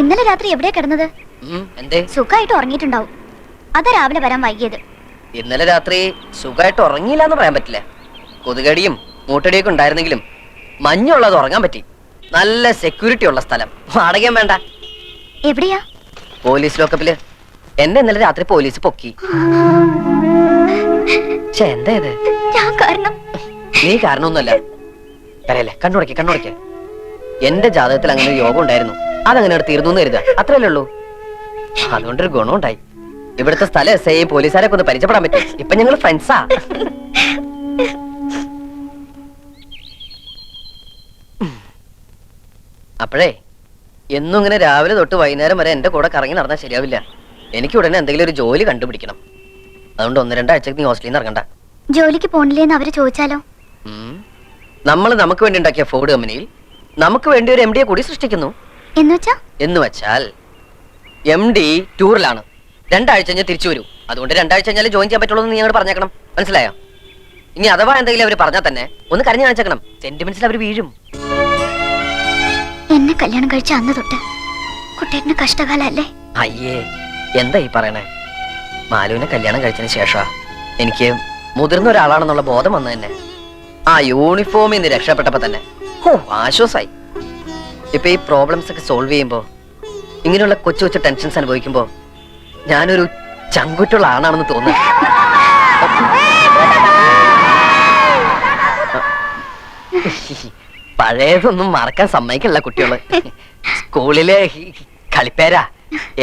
ഇന്നലെ രാത്രി എവിടെയാ കിടന്നത്? എന്തേ? സുഖമായിട്ട് ഉറങ്ങിയിട്ടുണ്ടാവും. അതാ രാവിലെ വരാൻ വൈകിയത്. ഇന്നലെ രാത്രി സുഖമായിട്ട് ഉറങ്ങിയില്ല എന്ന് പറയാൻ പറ്റില്ല. കൊതുകടിയും മൂട്ടടിയൊക്കെ ഉണ്ടായിരുന്നെങ്കിലും മഞ്ഞുള്ളത് ഉറങ്ങാൻ പറ്റി. നല്ല സെക്യൂരിറ്റി ഉള്ള സ്ഥലം. വാടകയും വേണ്ട. എവിടെയാ? പോലീസ് ലോക്കപ്പില്. എന്നെ ഇന്നലെ രാത്രി പോലീസ് പൊക്കി. എന്താ ഇത്? നീ കാരണമൊന്നുമല്ല. പറയല്ലേ, കണ്ണുടയ്ക്ക്. എന്റെ ജാതകത്തിൽ അങ്ങനെ ഒരു യോഗം ഉണ്ടായിരുന്നു. അതങ്ങനെ തീർന്നു എന്ന് കരുതാ. അത്രയല്ലേ ഉള്ളൂ. അതുകൊണ്ടൊരു ഗുണം ഉണ്ടായി. ഇവിടുത്തെ സ്ഥലം എസ് ഐ പോലീസുകാരൊക്കെ ഒന്ന് പരിചയപ്പെടാൻ പറ്റും. ഇപ്പൊ ഞങ്ങൾ ഫ്രണ്ട്സാ. അപ്പോഴേ എന്നും ഇങ്ങനെ രാവിലെ തൊട്ട് വൈകുന്നേരം വരെ എന്റെ കൂടെ കറങ്ങി നടന്നാൽ ശരിയാവില്ല. എനിക്ക് ഉടനെ എന്തെങ്കിലും ഒരു ജോലി കണ്ടുപിടിക്കണം. അതുകൊണ്ട് 1-2 ആഴ്ചക്ക് നീ ഹോസ്റ്റലിൽ നിന്ന് ഇറങ്ങണ്ട. ജോലിക്ക് പോണില്ലേന്ന് അവര് ചോദിച്ചാലോ? നമ്മൾ നമുക്ക് വേണ്ടി ഉണ്ടാക്കിയ ഫോർഡ് കമ്പനിയിൽ നമുക്ക് വേണ്ടി ഒരു MD കൂടി സൃഷ്ടിക്കുന്നു. എന്ന് വെച്ചാൽ MD ടൂറിലാണ്. 2 ആഴ്ച കഴിഞ്ഞാൽ തിരിച്ചു വരൂ. അതുകൊണ്ട് 2 ആഴ്ച കഴിഞ്ഞാൽ ജോയിൻ ചെയ്യാൻ പറ്റുള്ളൂ എന്ന് നീ അങ്ങോട്ട് പറഞ്ഞേക്കണം. മനസ്സിലായോ? ഇനി അഥവാ എന്തെങ്കിലും അവർ പറഞ്ഞാൽ തന്നെ ഒന്ന് കരഞ്ഞു കാണിച്ചേക്കണം. സെന്റിമെന്റ്സിൽ അവർ വീഴും. എന്നെ കല്യാണം കഴിച്ച അന്ന് തൊട്ട് കുട്ടേട്ടന് കഷ്ടകാലല്ലേ? അയ്യേ, എന്താ ഈ പറയണേ? മാലുവിനെ കല്യാണം കഴിച്ചതിന് ശേഷമാ എനിക്ക് മുതിർന്ന ഒരാളാണെന്നുള്ള ബോധം വന്നു തന്നെ. ആ യൂണിഫോമിൽ നിന്ന് രക്ഷപ്പെട്ടപ്പോ തന്നെ ആശ്വാസായി. ഇപ്പൊ ഈ പ്രോബ്ലംസ് ഒക്കെ സോൾവ് ചെയ്യുമ്പോ, ഇങ്ങനെയുള്ള കൊച്ചു കൊച്ചു ടെൻഷൻസ് അനുഭവിക്കുമ്പോ ഞാനൊരു ചങ്കുറ്റുള്ള ആണാണെന്ന് തോന്നുന്നു. പഴയതൊന്നും മറക്കാൻ സമ്മതിക്കില്ല കുട്ടികള്. സ്കൂളിലെ കളിപ്പേരാ.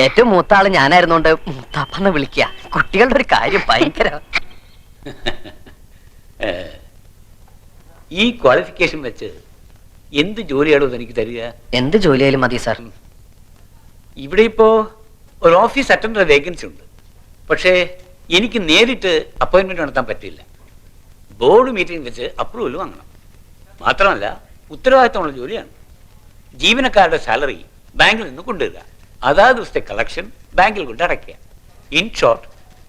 ഏറ്റവും മൂത്ത ആള് ഞാനായിരുന്നോണ്ട് മൂത്താപ്പന്ന് വിളിക്കുക. കുട്ടികളുടെ ഒരു കാര്യം ഭയങ്കര. ഈ ക്വാളിഫിക്കേഷൻ വെച്ച് എന്ത് ജോലിയാണോ എനിക്ക് തരിക? എന്ത് ജോലിയായാലും മതി സാർ. ഇവിടെ ഇപ്പോ ഒരു ഓഫീസ് അറ്റൻഡർ വേക്കൻസി ഉണ്ട്. പക്ഷേ എനിക്ക് നേരിട്ട് അപ്പോയിന്റ്മെന്റ് നടത്താൻ പറ്റില്ല. ബോർഡ് മീറ്റിംഗ് വെച്ച് അപ്രൂവൽ വാങ്ങണം. മാത്രമല്ല ഉത്തരവാദിത്തമുള്ള ജോലിയാണ്. ജീവനക്കാരുടെ സാലറി ബാങ്കിൽ നിന്ന് കൊണ്ടുവരിക, അതാത് ദിവസത്തെ കളക്ഷൻ ബാങ്കിൽ കൊണ്ട് അടയ്ക്കുക. In short,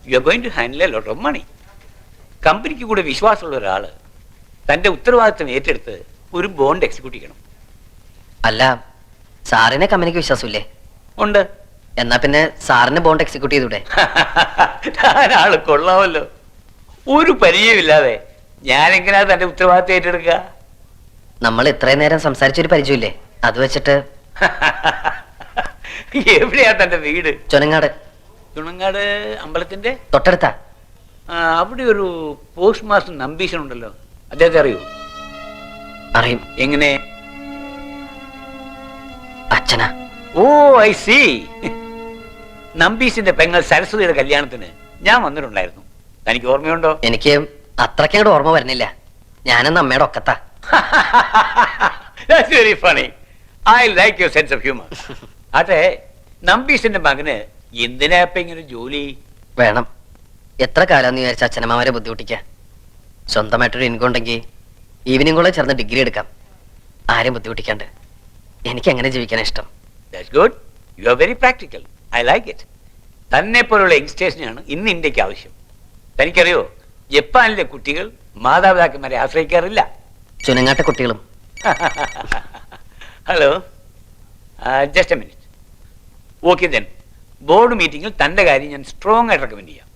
you are going to handle a lot of money. കമ്പനിക്ക് കൂടെ വിശ്വാസമുള്ള ഒരാൾ തന്റെ ഉത്തരവാദിത്തം ഏറ്റെടുത്ത് ഒരു ബോണ്ട് എക്സിക്യൂട്ട് ചെയ്യണം. അല്ല, സാറിനെ കമ്പനിക്ക് വിശ്വാസമില്ലേ? ഉണ്ട്. എന്നാ പിന്നെ സാറിന് ബോണ്ട് എക്സിക്യൂട്ട് ചെയ്തൂടെ? ആള് കൊള്ളാമല്ലോ. ഒരു പരിചയമില്ലാതെ ഞാൻ എങ്ങനെയാ തന്റെ ഉത്തരവാദിത്തം ഏറ്റെടുക്കുക? നമ്മൾ ഇത്രയും നേരം സംസാരിച്ചൊരു പരിചയമില്ലേ? അത് വെച്ചിട്ട്. എവിടെയാ തന്റെ വീട്? ചുനങ്ങാട്. ചുണങ്ങാട് അമ്പലത്തിന്റെ തൊട്ടടുത്താ. അവിടെ ഒരു പോസ്റ്റ് മാസ്റ്റർ നമ്പീശൻ ഉണ്ടല്ലോ, അദ്ദേഹത്തെ അറിയൂ? അറിയും. എങ്ങനെ? അച്ഛനാ. ഓ, ഐ സി. നമ്പീശിന്റെ പെങ്ങൾ സരസ്വതിയുടെ കല്യാണത്തിന് ഞാൻ വന്നിട്ടുണ്ടായിരുന്നു. തനിക്ക് ഓർമ്മയുണ്ടോ? എനിക്ക് അത്രയ്ക്കങ്ങോട്ട് ഓർമ്മ വരുന്നില്ല. ഞാനെന്ന് അമ്മയുടെ ഒക്കത്താ. That's very funny. I like your sense of humor. അതെ, നമ്പീശിന്റെ മകന് എന്തിനാ ഇപ്പൊ ഇങ്ങനെ ജോലി വേണം? എത്ര കാലം നീ വിചാരിച്ച അച്ഛനമ്മമാരെ ബുദ്ധിമുട്ടിക്ക? സ്വന്തമായിട്ടൊരു ഇൻകം ഉണ്ടെങ്കിൽ ഈവനിങ് കൂടെ ചേർന്ന് ഡിഗ്രി എടുക്കാം, ആരും ബുദ്ധിമുട്ടിക്കാണ്ട്. എനിക്ക് അങ്ങനെ ജീവിക്കാൻ ഇഷ്ടം. That's good. You are very practical. I like it. തന്നെ പോലുള്ള യങ്സ്റ്റേഴ്സിനാണ് ഇന്ന് ഇന്ത്യക്ക് ആവശ്യം. തനിക്കറിയോ, ജപ്പാനിലെ കുട്ടികൾ മാതാപിതാക്കന്മാരെ ആശ്രയിക്കാറില്ല. ചുനങ്ങാട്ടെ കുട്ടികളും. Hello, just A minute. Okay then, board മീറ്റിംഗിൽ തന്റെ കാര്യം ഞാൻ സ്ട്രോങ് ആയിട്ട് റെക്കമെൻഡ് ചെയ്യാം.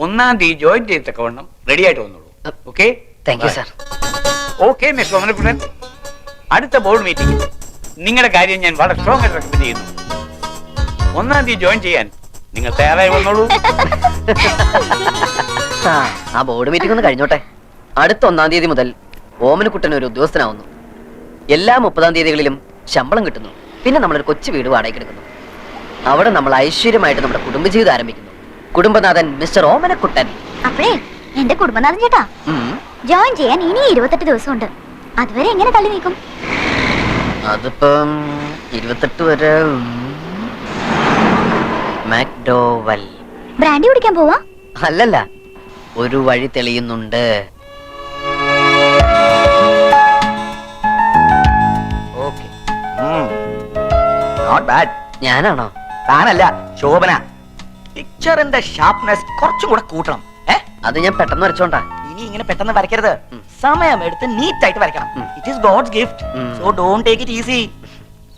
1-ാം തീയതി ജോയിൻ ചെയ്തക്കവണ്ണം റെഡി ആയിട്ട് വന്നോളൂ. Okay? Thank you sir. Okay mister Omanakuttan, അടുത്ത ബോർഡ് മീറ്റിംഗിൽ നിങ്ങളുടെ കാര്യം ഞാൻ വളരെ സ്ട്രോങ് ആയിട്ട് റെക്കമെൻഡ് ചെയ്യുന്നു. 1-ാം തീയതി ജോയിൻ ചെയ്യാൻ നിങ്ങൾ തയ്യാറായി വന്നോളൂ. ആ ബോർഡ് മീറ്റിംഗ് ഒന്ന് കഴിഞ്ഞോട്ടെ. അടുത്ത 1-ാം തീയതി മുതൽ ഓമനക്കുട്ടൻ ഒരു ഉദ്യോഗസ്ഥനാവുന്നു. എല്ലാ 30-ാം തീയതികളിലും ശമ്പളം കിട്ടുന്നു. പിന്നെ നമ്മളൊരു കൊച്ചു വീട് വാടകയ്ക്ക് എടുക്കുന്നു. അവിടെ നമ്മൾ ഐശ്വര്യമായിട്ട് നമ്മുടെ കുടുംബജീവിതം ആരംഭിക്കുന്നു. കുടുംബനാഥൻ മിസ്റ്റർ ഓമനക്കുട്ടൻ. അപ്പഴേ എന്റെ കുടുംബനാഥൻ ചേട്ടാ, ജോയിൻ ചെയ്യാൻ ഇനി 28 ദിവസമുണ്ട്. അതുവരെ എങ്ങനെ തള്ളി നീക്കും? അതിപ്പം 28 വരെ. മാക്ഡോവൽ ബ്രാൻഡി കുടിക്കാൻ പോവാ? അല്ലല്ല, ഒരു വഴി തെളിയുന്നുണ്ട്. ഞാനാണോ? താനല്ല, ശോഭന. പിക്ചറിന്റെ ഷാർപ്നെസ് കുറച്ചും കൂടെ കൂട്ടണം. അത് ഞാൻ പെട്ടെന്ന് വരച്ചോണ്ടാ. ഇനി ഇങ്ങനെ പെട്ടെന്ന് വരയ്ക്കരുത്. സമയം എടുത്ത് നീറ്റ് ആയിട്ട് വരയ്ക്കണം. It is God's gift, so don't take it easy.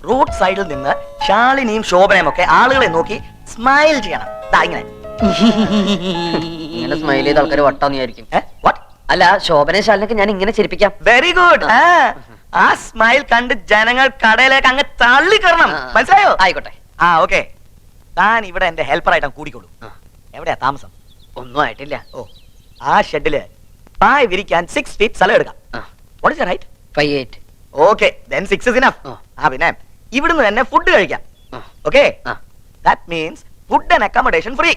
Road സൈഡിൽ നിന്ന് ശാലിനിയും ശോഭനയും ഒക്കെ ആളുകളെ നോക്കി സ്മൈൽ ചെയ്യണം. ദാ ഇങ്ങനെ. ഇങ്ങനെ സ്മൈൽ ചെയ്ത ആൾക്കാർ വട്ടാന്ന് വിചാരിക്കും. വാട്ട്? അല്ല, ശോഭന ശാലിനൊക്കെ ഞാൻ ഇങ്ങനെ ചിരിപ്പിക്കാം. Very good. ആ സ്മൈൽ കണ്ട് ജനങ്ങൾ കടയിലേക്ക് അങ്ങ് തള്ളിക്കറണം. മനസ്സിലായോ? ആയിക്കോട്ടെ. ആ ഓക്കെ. താൻ ഇവിടെ എന്റെ ഹെൽപ്പറായിട്ട് കൂടിക്കോളൂ. എവിടെയാ താമസം? ഒന്നും ആയിട്ടില്ല. ഓ, ആ ഷെഡില് പായ വിരിക്കാൻ 6 feet സ്ഥലം എടുക്കാം. What is your height? 5'8". Okay, then 6 is enough. പിന്നെ ഇവിടുന്ന് തന്നെ ഫുഡ് കഴിക്കാം. Okay, that means food and accommodation free.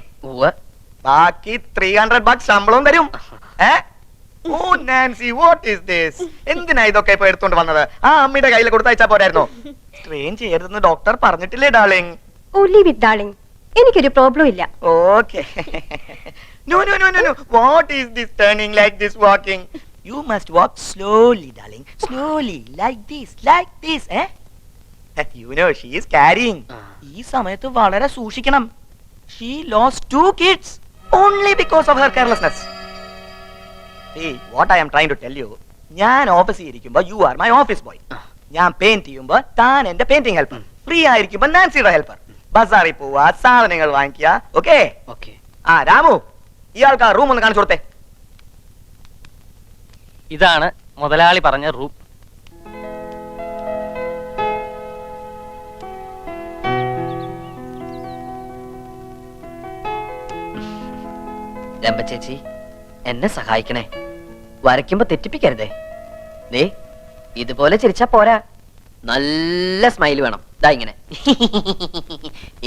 ബാക്കി $300 ശമ്പളവും തരും. ഓ നാൻസി, വാട്ട് ഈസ് ദിസ്? എന്തിനാ ഇതൊക്കെ ഇപ്പൊ എടുത്തോണ്ട് വന്നത്? ആ അമ്മയുടെ കയ്യിൽ കൊടുത്തയച്ചാ പോരായിരുന്നോ? സ്ട്രെയിൻ ചെയ്യരുതെന്ന് ഡോക്ടർ പറഞ്ഞിട്ടില്ലേ darling? Oh, leave it, darling. എനിക്കൊരു പ്രോബ്ലം ഇല്ല. Okay. No. What is this turning like this walking? You must walk slowly, darling. Slowly, like this, eh? You know, she is carrying. ഈ സമയത്ത് വളരെ സൂക്ഷിക്കണം. She lost 2 kids only because of her carelessness. See, what I am trying to tell you. ഞാൻ ഓഫീസിൽ ഇരിക്കുമ്പോ you are my office boy. ഞാൻ paint ചെയ്യുമ്പോ താൻ എന്റെ പെയിന്റിംഗ് ഹെൽപ്പർ. ഫ്രീ ആയിരിക്കുമ്പോ നാൻസിയുടെ ഹെൽപ്പർ. ബസാറിൽ പോവാ, സാധനങ്ങൾ വാങ്ങിക്കുക. ഓക്കെ. ആ രാമു, ഇയാൾക്ക് ആ റൂം ഒന്ന് കാണിച്ചു കൊടുത്തേ. ഇതാണ് മുതലാളി പറഞ്ഞ റൂം. രമ്പ ചേച്ചി, എന്നെ സഹായിക്കണേ. വരയ്ക്കുമ്പോ തെറ്റിപ്പിക്കരുതേ. ദേ, ഇതുപോലെ ചിരിച്ചാ പോരാ, നല്ല സ്മൈൽ വേണം. ദാ ഇങ്ങനെ.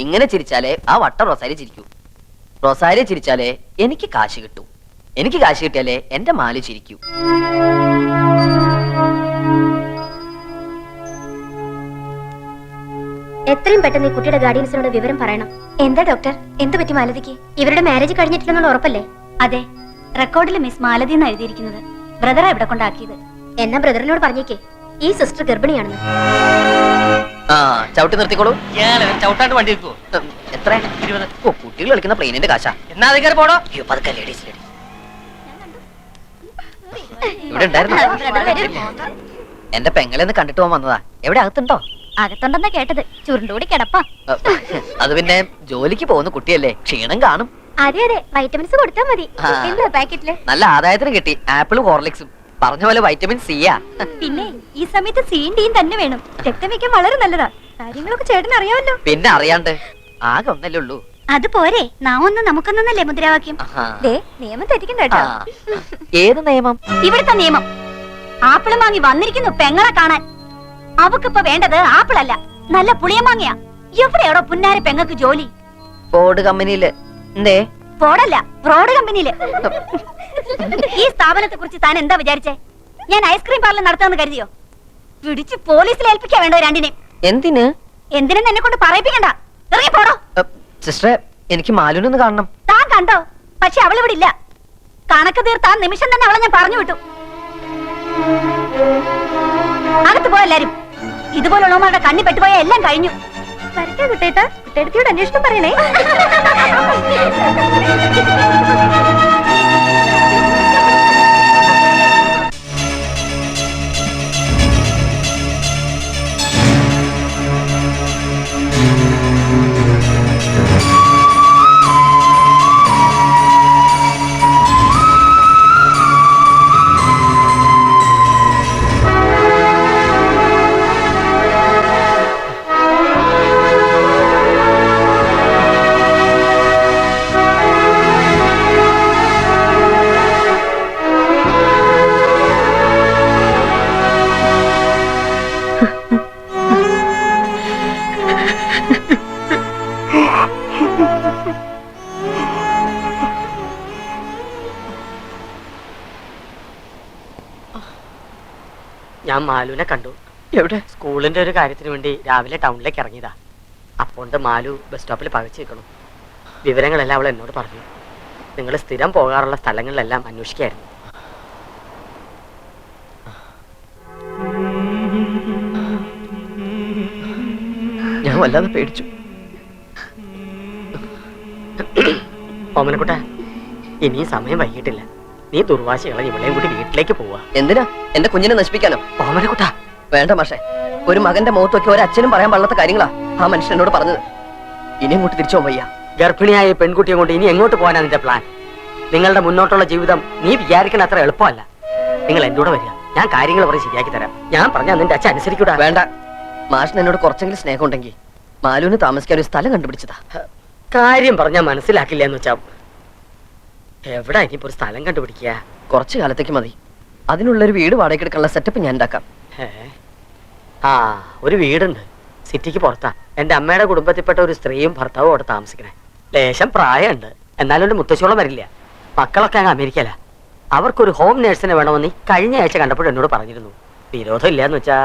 ഇങ്ങനെ ചിരിച്ചാലേ ആ വട്ട റൊസാരി ചിരിക്കൂ. റൊസാരി ചിരിച്ചാലേ എനിക്ക് കാശ് കിട്ടൂ. എനിക്ക് കാശ് കിട്ടിയാലേ എന്റെ മാലി ചിരിക്കൂ. എത്രയും പെട്ടെന്ന് ഈ കുട്ടിയുടെ ഗാർഡിയൻസിനോട് വിവരം പറയണം. എന്താ ഡോക്ടർ, എന്ത് പറ്റി മാലതിക്ക്? ഇവരുടെ മാരേജ് കഴിഞ്ഞിട്ടില്ലെന്നുള്ള ഉറപ്പല്ലേ? അതെ, റെക്കോർഡിൽ മിസ് മാലതി എന്ന് എഴുതിയിരിക്കുന്നത്. ബ്രദറാ ഇവിടെ കൊണ്ടാക്കിയത്. എന്നാ ബ്രദറിനോട് പറഞ്ഞേക്കേ ഈ സിസ്റ്റർ ഗർഭിണിയാണെന്ന്. ആ, ചവിട്ടി നിർത്തിക്കോളൂ. ചവിട്ടാണ്ട് വണ്ടി എടുക്കുവോ? എത്ര? 20. ഓ, കുട്ടികൾ കളിക്കുന്ന പ്ലെയിനിന്റെ കാശാ. എന്നാ അധികാരം പോടോ. പതുക്കെ ലേഡീസ്. ഇവിടെ ഉണ്ടായിരുന്നു. എന്റെ പെങ്ങളെന്ന് കണ്ടിട്ട് പോകാൻ വന്നതാ. എവിടെ അകത്തുണ്ടോ? അകത്തുണ്ടെന്നാ കേട്ടത്. ചുരുണ്ടുകൂടി കിടപ്പാ. അത് പിന്നെ ജോലിക്ക് പോകുന്ന കുട്ടിയല്ലേ, ക്ഷീണം കാണും. അതെ, വൈറ്റമിൻസ് കൊടുത്താ മതി. എന്താ പാക്കറ്റില്? നല്ല ആദായത്തിന് കിട്ടി. ആപ്പിളും ഹോർലിക്സും. പറഞ്ഞ പോലെ വൈറ്റമിൻ സിയാ. പിന്നെ ഈ സമയത്ത് സീൻ ഡീൻ തന്നെ വേണം. രക്തം വെക്കാൻ വളരെ നല്ലതാ. കാര്യങ്ങളൊക്കെ ചേട്ടൻ അറിയാമല്ലോ. പിന്നെ അറിയാണ്ട്. ആകെ ഒന്നല്ലേ ഉള്ളൂ. അത് പോരെ, നാം ഒന്ന് നമുക്കൊന്നല്ലേ മുദ്രാവാക്യം. നിയമം തെറ്റിക്കണ്ട കേട്ടോ. ഏത് നിയമം? ഇവിടുത്തെ നിയമം. ആപ്പിളും വാങ്ങി വന്നിരിക്കുന്നു പെങ്ങളെ കാണാൻ. അവക്കിപ്പോ വേണ്ടത് ആപ്പിളല്ല, നല്ല പുളിയമാങ്ങയാ. എവിടെയാടോ പുന്നാര പെങ്ങൾക്ക് ജോലി? ഫോർഡ് കമ്പനിയില്. എന്തേ? ഫോർഡല്ല, ഫ്രോഡ് കമ്പനിയില്. ഈ സ്ഥാപനത്തെ കുറിച്ച് താൻ എന്താ വിചാരിച്ചേ? ഞാൻ ഐസ്ക്രീം പാർലർ നടത്താമെന്ന് കരുതിയോ? പിടിച്ച് പോലീസിൽ ഏൽപ്പിക്കാ വേണ്ടോ രണ്ടിനെയും? എന്തിന്? എന്തിനെന്ന് എന്നെ കൊണ്ട് പറയിപ്പിക്കണ്ട. ഇറങ്ങി പോടോ. സിസ്റ്ററെ, എനിക്ക് മാലുനൊന്ന് കാണണം. താൻ കണ്ടോ? പക്ഷെ അവളിവിടെ ഇല്ല. കണക്ക് തീർത്ത ആ നിമിഷം തന്നെ അവളെ ഞാൻ പറഞ്ഞു വിട്ടു. അകത്ത് പോയ എല്ലാരും. ഇതുപോലുള്ളവന്മാരുടെ കണ്ണി പെട്ടുപോയ എല്ലാം കഴിഞ്ഞു. വരട്ടെ കുട്ടേട്ടാ, കുട്ടേടത്തിയോട് അന്വേഷണം പറയണേ. ഞാൻ മാലുവിനെ കണ്ടു. എവിടെ? സ്കൂളിന്റെ ഒരു കാര്യത്തിന് വേണ്ടി രാവിലെ ടൗണിലേക്ക് ഇറങ്ങിയതാ. അപ്പോണ്ട് മാലു ബസ് സ്റ്റോപ്പിൽ പകച്ചു നിൽക്കണം. വിവരങ്ങളെല്ലാം അവൾ എന്നോട് പറഞ്ഞു. നിങ്ങൾ സ്ഥിരം പോകാറുള്ള സ്ഥലങ്ങളിലെല്ലാം അന്വേഷിക്കായിരുന്നു. ഞാൻ വല്ലാതെ പേടിച്ചു. ഓമനക്കുട്ട, ഇനിയും സമയം വൈകിട്ടില്ല. നീ ദുർവാശികളെ ഇവളെയും കൂടി വീട്ടിലേക്ക് പോവാ. എന്തിനാ? എന്റെ കുഞ്ഞിനെ നശിപ്പിക്കാനോ? ഓമനക്കുട്ട, വേണ്ട മാഷേ. ഒരു മകന്റെ മുഖത്തൊക്കെ ഒരു അച്ഛനും പറയാൻ പാടില്ലാത്ത കാര്യങ്ങളാ ആ മനുഷ്യൻ എന്നോട് പറഞ്ഞത്. ഇനി അങ്ങോട്ട് തിരിച്ചു പോകാൻ വയ്യ. ഗർഭിണിയായ ഈ പെൺകുട്ടിയെ കൊണ്ട് ഇനി എങ്ങോട്ട് പോകാനാ നിന്റെ പ്ലാൻ? നിങ്ങളുടെ മുന്നോട്ടുള്ള ജീവിതം നീ വിചാരിക്കണ അത്ര എളുപ്പമല്ല. നിങ്ങൾ എന്റെ കൂടെ വരിക, ഞാൻ കാര്യങ്ങൾ പറഞ്ഞ് ശരിയാക്കി തരാം. ഞാൻ പറഞ്ഞാൽ നിന്റെ അച്ഛൻ അനുസരിക്കൂടാ. വേണ്ട, മാഷിന് എന്നോട് കുറച്ചെങ്കിലും സ്നേഹം ഉണ്ടെങ്കിൽ മാലുവിന് താമസിക്കാൻ ഒരു സ്ഥലം കണ്ടുപിടിച്ചതാ. കാര്യം പറഞ്ഞാൽ മനസ്സിലാക്കില്ല എന്ന് വെച്ചാ എവിടെ ഇനിയിപ്പോ ഒരു സ്ഥലം കണ്ടുപിടിക്കുക? കുറച്ചു കാലത്തേക്ക് മതി. അതിനുള്ളൊരു വീട് വാടകയ്ക്ക് എടുക്കാനുള്ള സെറ്റപ്പ് ഞാൻ ഉണ്ടാക്കാം. ആ, ഒരു വീടുണ്ട് സിറ്റിക്ക് പുറത്താ. എന്റെ അമ്മയുടെ കുടുംബത്തിൽപ്പെട്ട ഒരു സ്ത്രീയും ഭർത്താവും അവിടെ താമസിക്കണേ. ലേശം പ്രായമുണ്ട്, എന്നാലും ഒരു മുത്തശ്ശോളം വരില്ല. മക്കളൊക്കെ അങ്ങ് അമേരിക്കല. അവർക്കൊരു ഹോം നേഴ്സിനെ വേണമെന്ന് കഴിഞ്ഞ ആഴ്ച കണ്ടപ്പോൾ എന്നോട് പറഞ്ഞിരുന്നു. വിരോധം ഇല്ലാന്ന് വെച്ചാ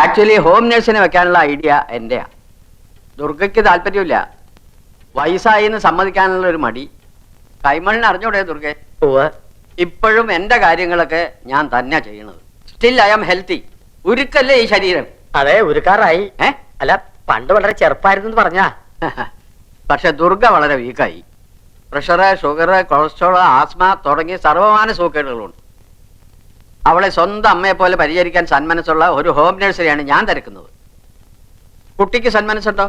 ആക്ച്വലി ഹോം നേഴ്സിനെ വെക്കാനുള്ള ഐഡിയ എന്റെയാ. ദുർഗയ്ക്ക് താല്പര്യമില്ല. വയസ്സായി എന്ന് സമ്മതിക്കാനുള്ള ഒരു മടി. കൈമളിന് അറിഞ്ഞൂടെ ദുർഗെ? ഇപ്പോഴും എന്റെ കാര്യങ്ങളൊക്കെ ഞാൻ തന്നെ ചെയ്യണത്. Still I am healthy. ഉരുക്കല്ലേ ഈ ശരീരം? അതെ, ഉരുക്കാറായി. അല്ല, പണ്ട് വളരെ ചെറുപ്പായിരുന്നു പറഞ്ഞാ. പക്ഷെ ദുർഗ വളരെ വീക്കായി. പ്രഷറ്, ഷുഗർ, കൊളസ്ട്രോൾ, ആസ്മ തുടങ്ങിയ സർവമാന സൂക്കേടുകളുണ്ട്. അവളെ സ്വന്തം അമ്മയെ പോലെ പരിചരിക്കാൻ സന്മനസ്സുള്ള ഒരു ഹോം നഴ്സറിയാണ് ഞാൻ തിരക്കുന്നത്. കുട്ടിക്ക് സന്മനസ്സുണ്ടോ?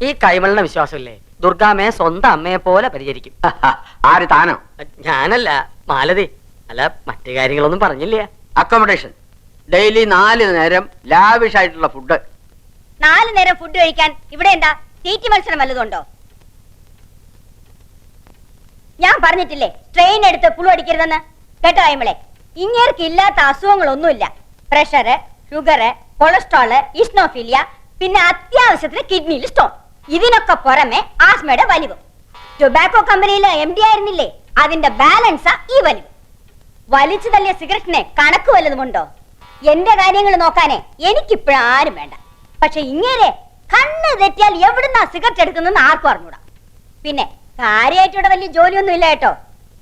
ഈ കൈമളിന്റെ വിശ്വാസമില്ലേ, ദുർഗാമ്മയെ സ്വന്തം അമ്മയെ പോലെ പരിചരിക്കും. ആര്, താനോ? ഞാനല്ല, മാലതി. അല്ല, മറ്റു കാര്യങ്ങളൊന്നും പറഞ്ഞില്ല. അക്കോമഡേഷൻ, ഡെയിലി 4 നേരം ലാവിഷ് ആയിട്ടുള്ള ഫുഡ്. 4 നേരം ഫുഡ് കഴിക്കാൻ ഇവിടെ എന്താ തീറ്റി മത്സരം വല്ലതുണ്ടോ? ഞാൻ പറഞ്ഞിട്ടില്ലേ ട്രെയിൻ എടുത്ത് പുളു അടിക്കരുതെന്ന്? കേട്ടോ അയ്മളെ, ഇങ്ങേർക്ക് ഇല്ലാത്ത അസുഖങ്ങളൊന്നുമില്ല. പ്രഷറ്, ഷുഗർ, കൊളസ്ട്രോള്, ഇസ്നോഫീലിയ, പിന്നെ അത്യാവശ്യത്തിന് കിഡ്നിയിൽ സ്റ്റോൺ. ഇതിനൊക്കെ പുറമെ ആസ്മയുടെ വലിവ്. ടൊബാക്കോ കമ്പനിയിലെ MD ആയിരുന്നില്ലേ, അതിന്റെ ബാലൻസാ ഈ വലിവ്. വലിച്ചു തള്ളിയ സിഗരറ്റിനെ കണക്ക് വല്ലതുമുണ്ടോ? എന്റെ കാര്യങ്ങൾ നോക്കാനേ എനിക്കിപ്പോഴാരും വേണ്ട. പക്ഷെ ഇങ്ങനെ കണ്ണ് തെറ്റിയാൽ എവിടുന്നാ സിഗരറ്റ് എടുക്കുന്നെന്ന് ആർക്കും അറിഞ്ഞൂടാ. പിന്നെ കാര്യമായിട്ടിവിടെ വലിയ ജോലിയൊന്നും ഇല്ല കേട്ടോ.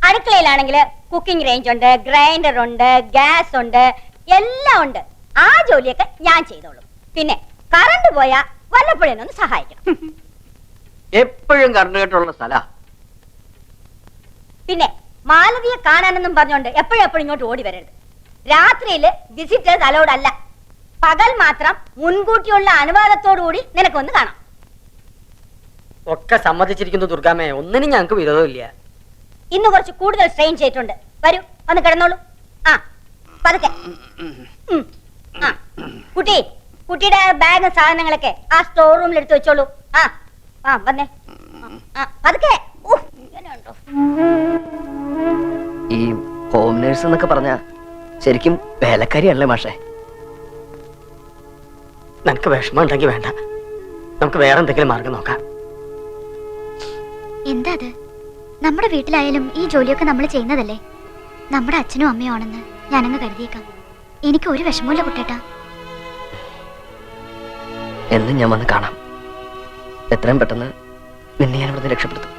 അടുക്കളയിലാണെങ്കിൽ കുക്കിംഗ് റേഞ്ച് ഉണ്ട്, ഗ്രൈൻഡർ ഉണ്ട്, ഗ്യാസ് ഉണ്ട്, എല്ലാം ഉണ്ട്. ആ ജോലിയൊക്കെ ഞാൻ ചെയ്തോളും. പിന്നെ കറണ്ട് പോയാ വല്ലപ്പോഴൊന്ന് സഹായിക്കണം. എപ്പോഴും കറണ്ട് കേട്ടുള്ള സ്ഥലാ. പിന്നെ മാലതിയെ കാണാനെന്നും പറഞ്ഞോണ്ട് എപ്പോഴും ഇങ്ങോട്ട് ഓടി വരരുത്. രാത്രിയില് വിസിറ്റേഴ്സ് അലൗഡ് അല്ല. പകൽ മാത്രം മുൻകൂട്ടിയുള്ള അനുവാദത്തോടുകൂടി നിനക്കൊന്ന് കാണാം. ഒക്കെ സമ്മതിച്ചിരിക്കുന്നു ദുർഗാമ്മയെ, ഒന്നിനും ഞങ്ങൾക്ക് വിരോധമില്ല. ഇന്ന് കുറച്ച് കൂടുതൽ സ്ട്രെയിൻ ചെയ്തിട്ടുണ്ട്. വരൂ, ഒന്ന് കിടന്നോളൂ. ആ, പതുക്കെ. ആ, കുട്ടിയുടെ ബാഗും സാധനങ്ങളൊക്കെ ആ സ്റ്റോർ റൂമിൽ എടുത്തു വെച്ചോളൂ. ആ ആ വന്നേ. പതുക്കെ. ഇങ്ങനെയുണ്ടോ? ഈ ഹോം നേഴ്സ് എന്നൊക്കെ പറഞ്ഞ ശരിക്കും വേലക്കാരിയാണല്ലേ മാഷേ? നിനക്ക് വിഷമം ഉണ്ടെങ്കിൽ വേണ്ട, നമുക്ക് വേറെ എന്തെങ്കിലും മാർഗം നോക്കാം. എന്താ അത്? നമ്മുടെ വീട്ടിലായാലും ഈ ജോലിയൊക്കെ നമ്മൾ ചെയ്യുന്നതല്ലേ. നമ്മുടെ അച്ഛനും അമ്മയും ആണെന്ന് ഞാനങ്ങ് കരുതിയേക്കാം. എനിക്ക് ഒരു വിഷമമില്ല കുട്ടേട്ടാ. എന്നും ഞാൻ വന്ന് കാണാം. എത്രയും പെട്ടെന്ന് നിന്നെ ഞാൻ ഇവിടുന്ന് രക്ഷപ്പെടുത്തും.